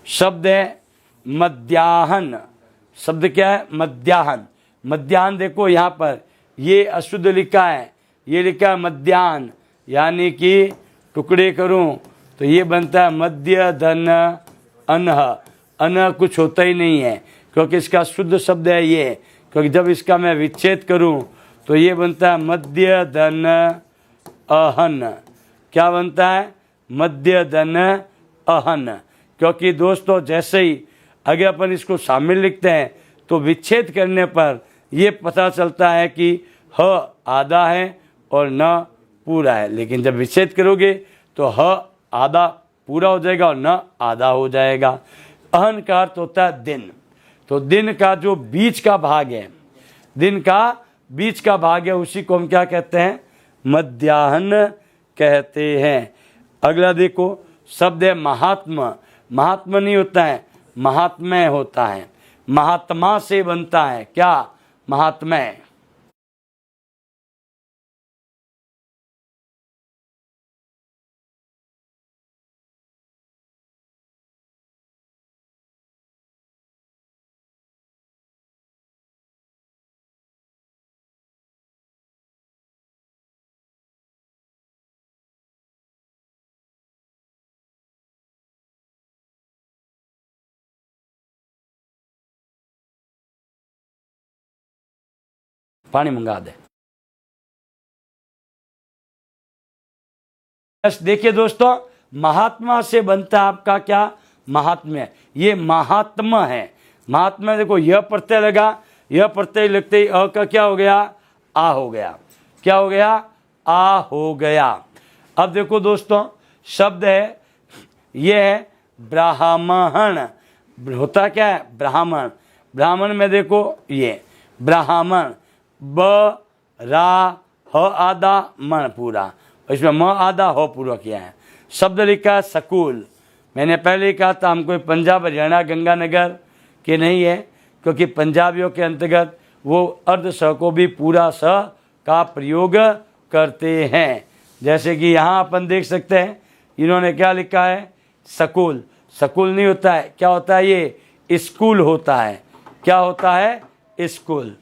शब्द है मध्याह्न। शब्द क्या है, मध्याह्न। मध्याह्न देखो यहाँ पर ये अशुद्ध लिखा है, ये लिखा है मध्याह्न, यानी कि टुकड़े करूं तो ये बनता है मध्य धन अनह। अनह कुछ होता ही नहीं है, क्योंकि इसका शुद्ध शब्द है ये। क्योंकि जब इसका मैं विच्छेद करूं तो ये बनता है मध्य धन अहन। क्या बनता है, मध्य धन अहन। क्योंकि दोस्तों जैसे ही अगर अपन इसको शामिल लिखते हैं तो विच्छेद करने पर ये पता चलता है कि ह आधा है और न पूरा है, लेकिन जब विच्छेद करोगे तो ह आधा पूरा हो जाएगा और न आधा हो जाएगा। अहन का अर्थ होता है दिन। तो दिन का जो बीच का भाग है, दिन का बीच का भाग है, उसी को हम क्या कहते हैं, मध्याह्न कहते हैं। अगला देखो, शब्द है महात्मा। महात्मा नहीं होता है, महात्म्य होता है। महात्मा से बनता है, क्या, महात्म्य। पानी मंगा दे। देखिए दोस्तों, महात्मा से बनता है आपका क्या, महात्म्य। ये महात्मा है। महात्मा देखो, यह प्रत्यय लगा, यह प्रत्यय लगते ही अ का क्या हो गया, आ हो गया। क्या हो गया, आ हो गया। अब देखो दोस्तों, शब्द है यह है ब्राह्मण। होता क्या है, ब्राह्मण। ब्राह्मण में देखो ये ब्राह्मण, ब रा ह आधा मन पूरा, इसमें म आधा हो पूरा किया है। शब्द लिखा है सकुल। मैंने पहले ही कहा था हम कोई पंजाब हरियाणा गंगानगर के नहीं है, क्योंकि पंजाबियों के अंतर्गत वो अर्ध स को भी पूरा स का प्रयोग करते हैं। जैसे कि यहाँ अपन देख सकते हैं इन्होंने क्या लिखा है, स्कूल। स्कूल नहीं होता है, क्या होता है, ये स्कूल होता है। क्या होता है, स्कूल।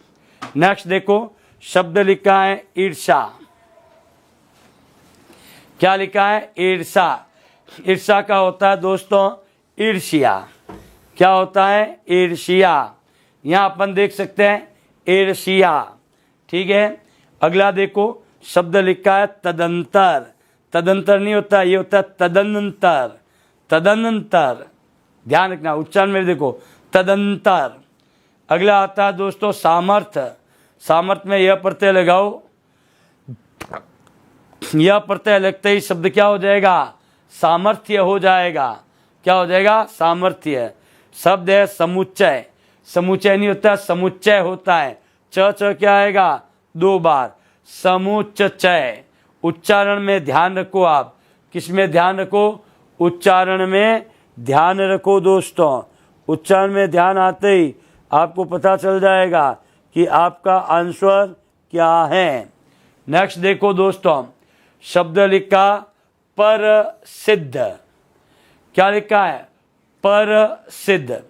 नेक्स्ट देखो, शब्द लिखा है ईर्षा। क्या लिखा है, ईर्षा। ईर्षा का होता है दोस्तों ईर्ष्या। क्या होता है, ईर्ष्या। यहाँ अपन देख सकते हैं ईर्ष्या, ठीक है। अगला देखो, शब्द लिखा है तदंतर। तदंतर नहीं होता, ये होता है तदनंतर। तदनंतर, ध्यान रखना उच्चारण में देखो, तदंतर। अगला आता है दोस्तों सामर्थ्य। सामर्थ्य में यह प्रत्यय लगाओ, यह प्रत्यय लगते ही शब्द क्या हो जाएगा, सामर्थ्य हो जाएगा। क्या हो जाएगा, सामर्थ्य। शब्द है समुच्चय। समुच्चय नहीं होता, समुच्चय होता है। च क्या आएगा, 2 बार, समुच्चय। उच्चारण में ध्यान रखो आप, किस में ध्यान रखो, उच्चारण में ध्यान रखो दोस्तों। उच्चारण में ध्यान आते ही आपको पता चल जाएगा कि आपका आंसर क्या है। नेक्स्ट देखो दोस्तों, शब्द लिखा प्रसिद्ध। क्या लिखा है, प्रसिद्ध।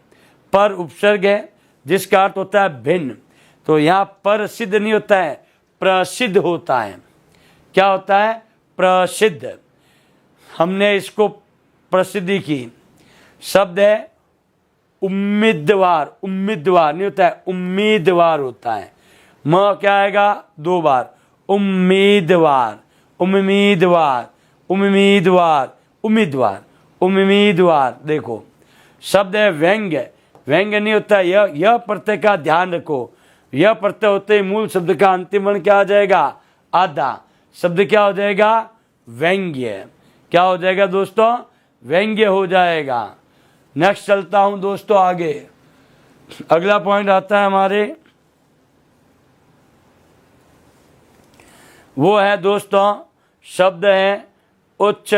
पर उपसर्ग है जिसका अर्थ होता है भिन्न, तो यहाँ प्रसिद्ध नहीं होता है, प्रसिद्ध होता है। क्या होता है, प्रसिद्ध। हमने इसको प्रसिद्धि की। शब्द है उम्मीदवार। उम्मीदवार नहीं होता है, उम्मीदवार होता है। म क्या आएगा, 2 बार, उम्मीदवार। उम्मीदवार, उम्मीदवार, उम्मीदवार, उम्मीदवार। देखो, शब्द है व्यंग्य। व्यंग्य नहीं होता, यह प्रत्यय का ध्यान रखो। यह प्रत्यय होते ही मूल शब्द का अंतिम वर्ण क्या हो जाएगा, आधा। शब्द क्या हो जाएगा, व्यंग्य। क्या हो जाएगा दोस्तों, व्यंग्य हो जाएगा। नेक्स्ट चलता हूं दोस्तों आगे। अगला पॉइंट आता है हमारे, वो है दोस्तों शब्द है उच्च,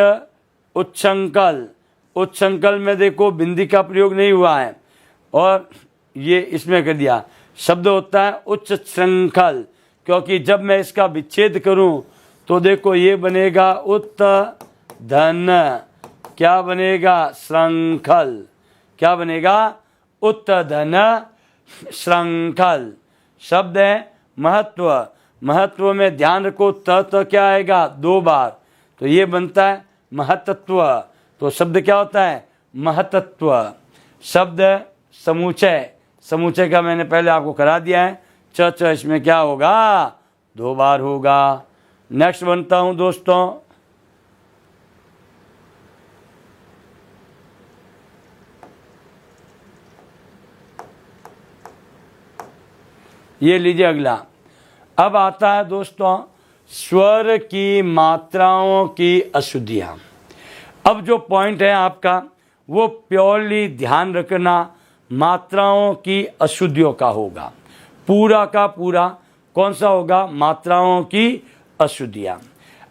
उच्छृंखल। उच्छृंखल में देखो बिंदी का प्रयोग नहीं हुआ है और ये इसमें कर दिया। शब्द होता है उच्च श्रृंखल, क्योंकि जब मैं इसका विच्छेद करूं तो देखो ये बनेगा उत्त धन। क्या बनेगा, श्रृंखल। क्या बनेगा, उत्त धन श्रृंखल। शब्द है महत्व। महत्व में ध्यान रखो, त क्या आएगा, 2 बार, तो ये बनता है महतत्व। तो शब्द क्या होता है, महतत्व। शब्द समुच्चय। समुच्चय का मैंने पहले आपको करा दिया है। च इसमें क्या होगा, 2 बार होगा। नेक्स्ट बनता हूं दोस्तों, ये लीजिए अगला। अब आता है दोस्तों स्वर की मात्राओं की अशुद्धियां। अब जो पॉइंट है आपका वो प्योरली ध्यान रखना मात्राओं की अशुद्धियों का होगा। पूरा का पूरा कौन सा होगा, मात्राओं की अशुद्धियां।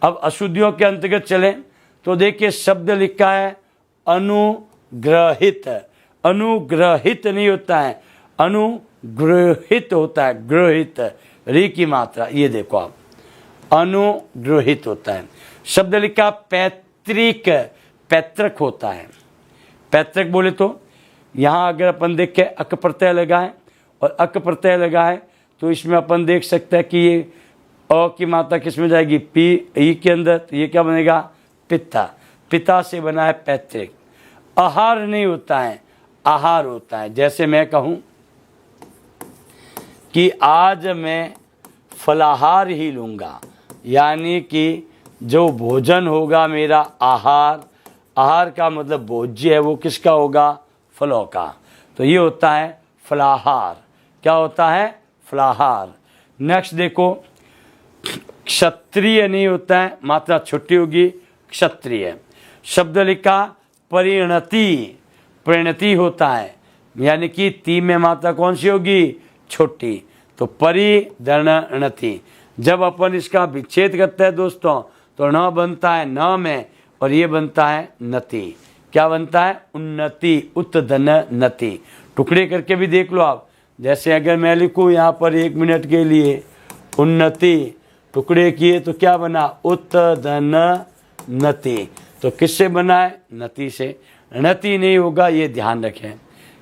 अब अशुद्धियों के अंतर्गत चलें तो देखिए शब्द लिखा है अनुग्रहित। अनुग्रहित नहीं होता है, अनुग्रहित होता है। ग्रहित, री की मात्रा, ये देखो आप, अनुग्रहित होता है। शब्द लिखा पैतृक। पैतृक होता है। पैतृक बोले तो यहाँ अगर अपन देख के अक प्रत्यय लगाएं और अक प्रत्यय लगाएं तो इसमें अपन देख सकते हैं कि ये अ की मात्रा किस में जाएगी, पी ई के अंदर, तो ये क्या बनेगा, पिता। पिता से बना है पैतृक। आहार नहीं होता है, आहार होता है। जैसे मैं कहूँ कि आज मैं फलाहार ही लूँगा, यानी कि जो भोजन होगा मेरा आहार, आहार का मतलब भोज्य है, वो किसका होगा, फलों का। तो ये होता है फलाहार। क्या होता है, फलाहार। नेक्स्ट देखो क्षत्रिय नहीं होता है, मात्रा छोटी होगी, क्षत्रिय। शब्द लिखा परिणति। परिणति होता है, यानी कि ती में मात्रा कौन सी होगी, छोटी, तो परिणति। जब अपन इसका विच्छेद करते हैं दोस्तों तो न बनता है न में और ये बनता है नति। क्या बनता है? उन्नति, उत धन नति। टुकड़े करके भी देख लो आप। जैसे अगर मैं लिखूँ यहाँ पर 1 मिनट के लिए उन्नति, टुकड़े किए तो क्या बना? उत धन नति। तो किससे बना है? नति से। नति नहीं होगा, ये ध्यान रखें।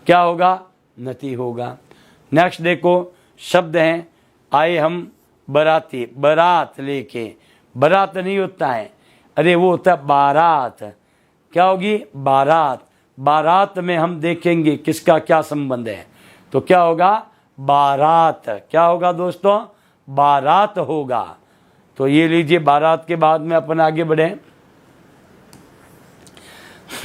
क्या होगा? नति होगा। नेक्स्ट देखो, शब्द हैं आए हम बराती, बारात लेके। बारात नहीं होता है, अरे वो होता है बारात। क्या होगी? बारात। बारात में हम देखेंगे किसका क्या संबंध है, तो क्या होगा? बारात। क्या होगा दोस्तों? बारात होगा। तो ये लीजिए, बारात के बाद में अपन आगे बढ़े।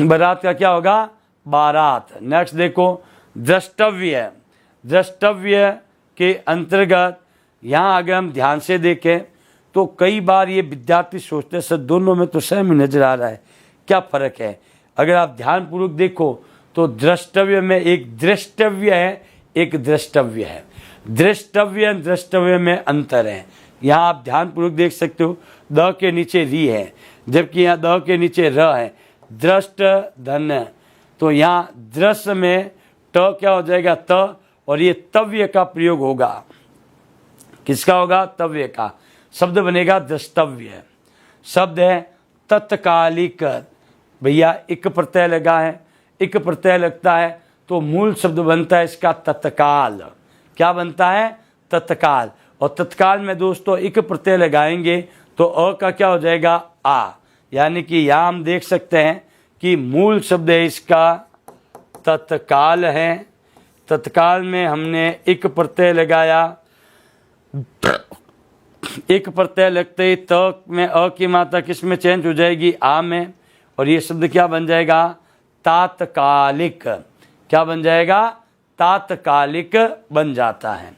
बारात का क्या होगा? बारात। नेक्स्ट देखो, द्रष्टव्य। द्रष्टव्य के अंतर्गत यहाँ अगर हम ध्यान से देखें तो कई बार ये विद्यार्थी सोचते हैं सर दोनों में तो सेम ही नजर आ रहा है, क्या फर्क है? अगर आप ध्यानपूर्वक देखो तो द्रष्टव्य में एक दृष्टव्य है, एक द्रष्टव्य है। दृष्टव्य द्रष्टव्य में अंतर है। यहाँ आप ध्यानपूर्वक देख सकते हो, द के नीचे री है, जबकि यहाँ द के नीचे र है। दृष्ट धन, तो यहाँ दृश्य में ट क्या हो जाएगा? त, और ये तव्य का प्रयोग होगा। किसका होगा? तव्य का। शब्द बनेगा द्रष्टव्य। शब्द है तत्कालिक। भैया एक प्रत्यय लगा है, एक प्रत्यय लगता है तो मूल शब्द बनता है इसका तत्काल। क्या बनता है? तत्काल। और तत्काल में दोस्तों एक प्रत्यय लगाएंगे तो अ का क्या हो जाएगा? आ। यानी कि यहाँ हम देख सकते हैं कि मूल शब्द है इसका तत्काल है। तत्काल में हमने एक प्रत्यय लगाया, एक प्रत्यय लगते ही त में अ की मात्रा किस में चेंज हो जाएगी? आ में। और ये शब्द क्या बन जाएगा? तात्कालिक। क्या बन जाएगा? तात्कालिक बन जाता है।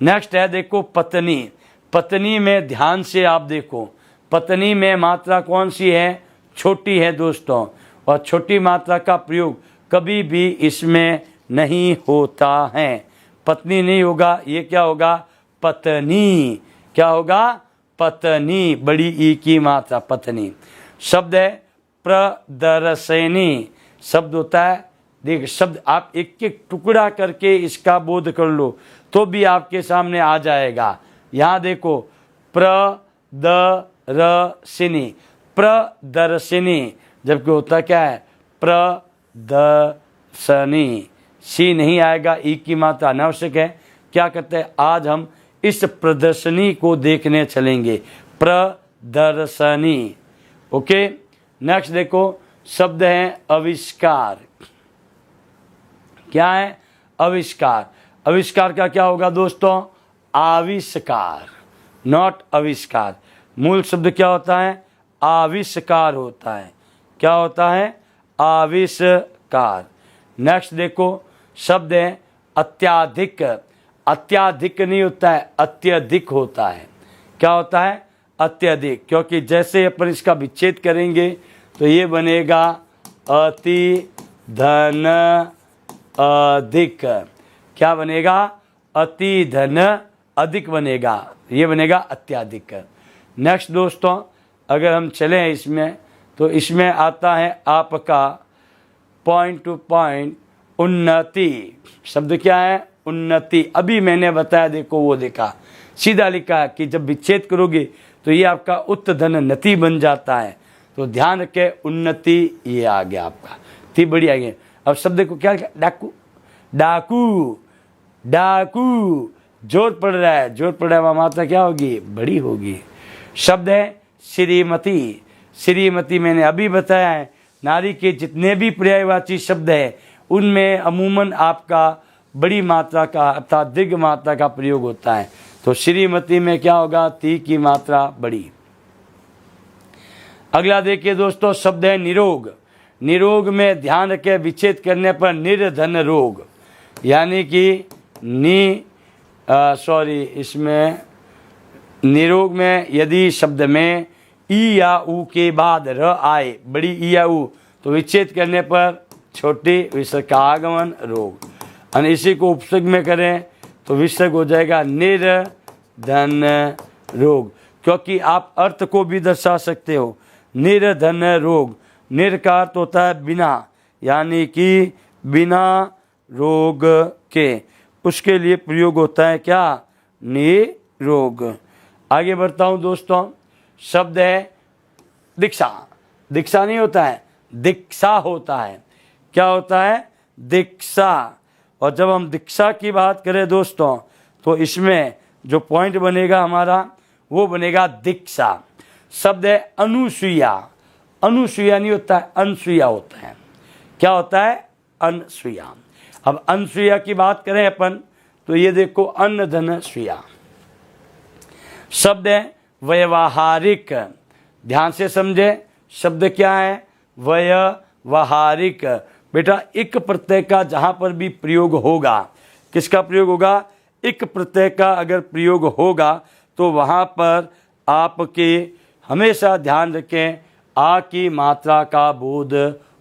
नेक्स्ट है देखो, पत्नी। पत्नी में ध्यान से आप देखो, पत्नी में मात्रा कौन सी है? छोटी है दोस्तों। और छोटी मात्रा का प्रयोग कभी भी इसमें नहीं होता है। पत्नी नहीं होगा, ये क्या होगा? पत्नी। क्या होगा? पत्नी, बड़ी ई की मात्रा, पत्नी। शब्द है प्रदर्शनी। शब्द होता है, देख शब्द आप एक एक टुकड़ा करके इसका बोध कर लो तो भी आपके सामने आ जाएगा। यहाँ देखो, प्रदर्शनी, प्रदर्शनी, जबकि होता क्या है? प्रदर्शनी। सी नहीं आएगा, ई की मात्रा अनावश्यक है। क्या करते हैं? आज हम इस प्रदर्शनी को देखने चलेंगे, प्रदर्शनी। ओके। नेक्स्ट देखो, शब्द है आविष्कार। क्या है? आविष्कार। आविष्कार का क्या होगा दोस्तों? आविष्कार, नॉट आविष्कार। मूल शब्द क्या होता है? आविष्कार होता है। क्या होता है? आविष्कार। नेक्स्ट देखो, शब्द है अत्याधिक। अत्याधिक नहीं होता है, अत्यधिक होता है। क्या होता है? अत्यधिक। क्योंकि जैसे अपन इसका विच्छेद करेंगे तो ये बनेगा अति धन अधिक। क्या बनेगा? अति धन अधिक बनेगा, ये बनेगा अत्याधिक। नेक्स्ट दोस्तों, अगर हम चलें इसमें तो इसमें आता है आपका पॉइंट टू पॉइंट उन्नति। शब्द क्या है? उन्नति। अभी मैंने बताया, देखो वो देखा, सीधा लिखा कि जब विच्छेद करोगे तो ये आपका उत धन नति बन जाता है। तो ध्यान रखे, उन्नति ये आ गया आपका, ती बड़ी आ गई। अब शब्द को क्या? डाकू। डाकू, डाकू। जोर पड़ रहा है, जोर पड़ रहा है, वह मात्रा क्या होगी? बड़ी होगी। शब्द है श्रीमती। श्रीमती मैंने अभी बताया है, नारी के जितने भी पर्यायवाची शब्द है उनमें अमूमन आपका बड़ी मात्रा का अर्थात दीर्घ मात्रा का प्रयोग होता है। तो श्रीमती में क्या होगा? ती की मात्रा बड़ी। अगला देखिए दोस्तों, शब्द है निरोग। निरोग में ध्यान रखें, विच्छेद करने पर निर्धन रोग, यानी कि इसमें निरोग में यदि शब्द में ई या ऊ के बाद र आए, बड़ी ई या ऊ, तो विच्छेद करने पर छोटे विसर्ग का आगमन रोग। और इसी को उपसर्ग में करें तो विसर्ग हो जाएगा निर्धन रोग। क्योंकि आप अर्थ को भी दर्शा सकते हो, निर्धन रोग, निरकार तो होता है बिना, यानी कि बिना रोग के, उसके लिए प्रयोग होता है क्या, निरोग। आगे बढ़ता हूँ दोस्तों, शब्द है दीक्षा। दीक्षा नहीं होता है, दीक्षा होता है। क्या होता है, दीक्षा। और जब हम दीक्षा की बात करें दोस्तों, तो इसमें जो पॉइंट बनेगा हमारा वो बनेगा दीक्षा। शब्द है अनुसुईया। अनुसुईया नहीं होता है, अनसुईया होता है। क्या होता है, अनसुईया। अब अनसुईया की बात करें अपन, तो ये देखो अन्न धन सुईया। शब्द है व्यवहारिक। ध्यान से समझे, शब्द क्या है, व्यवहारिक। बेटा इक प्रत्यय का जहां पर भी प्रयोग होगा, किसका प्रयोग होगा, इक प्रत्यय का अगर प्रयोग होगा तो वहां पर आपके हमेशा ध्यान रखें आ की मात्रा का बोध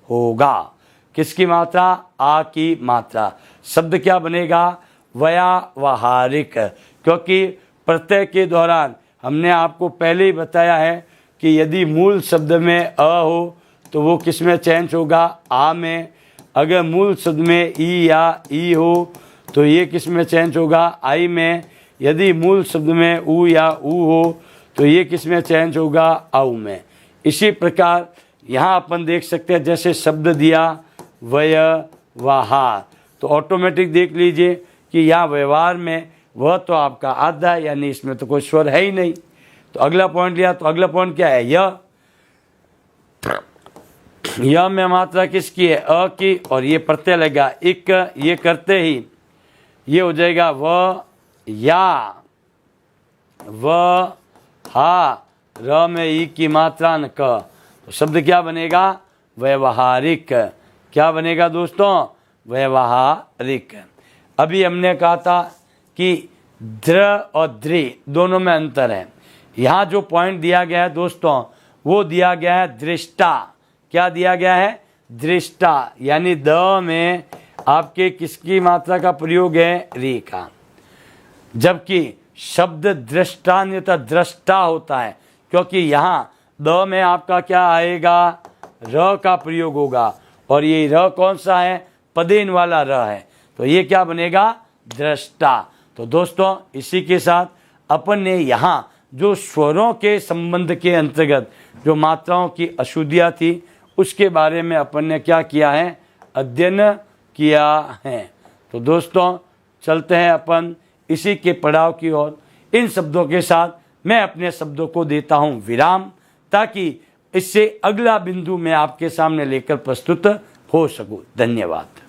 होगा। किसकी मात्रा, आ की मात्रा। शब्द क्या बनेगा, व्यावहारिक। क्योंकि प्रत्यय के दौरान हमने आपको पहले ही बताया है कि यदि मूल शब्द में अ हो तो वो किस में चेंज होगा, आ में। अगर मूल शब्द में ई या ई हो तो ये किस में चेंज होगा, आई में। यदि मूल शब्द में ऊ या ऊ हो तो ये किस में चेंज होगा, आऊ में। इसी प्रकार यहाँ अपन देख सकते हैं, जैसे शब्द दिया व्यवहार, तो ऑटोमेटिक देख लीजिए कि यहाँ व्यवहार में वह तो आपका आधा है, यानी इसमें तो कोई स्वर है ही नहीं। तो अगला पॉइंट लिया, तो अगला पॉइंट क्या है, यह में मात्रा किसकी है, अ की, और ये प्रत्यय लगा इक। ये करते ही ये हो जाएगा व या, व हा, र में ई की मात्रा न क। तो शब्द क्या बनेगा, व्यवहारिक। क्या बनेगा दोस्तों, व्यवहारिक। अभी हमने कहा था कि द्र और द्रि दोनों में अंतर है। यहाँ जो पॉइंट दिया गया है दोस्तों, वो दिया गया है दृष्टा। क्या दिया गया है, दृष्टा, यानी द में आपके किसकी मात्रा का प्रयोग है, री का। जबकि शब्द दृष्टा नहीं होता, दृष्टा होता है, क्योंकि यहाँ द में आपका क्या आएगा, र का प्रयोग होगा, और ये र कौन सा है, पदेन वाला र है। तो ये क्या बनेगा, दृष्टा। तो दोस्तों इसी के साथ अपन ने यहाँ जो स्वरों के संबंध के अंतर्गत जो मात्राओं की अशुद्धियाँ थी, उसके बारे में अपन ने क्या किया है, अध्ययन किया है। तो दोस्तों चलते हैं अपन इसी के पड़ाव की ओर। इन शब्दों के साथ मैं अपने शब्दों को देता हूं विराम, ताकि इससे अगला बिंदु मैं आपके सामने लेकर प्रस्तुत हो सकूं। धन्यवाद।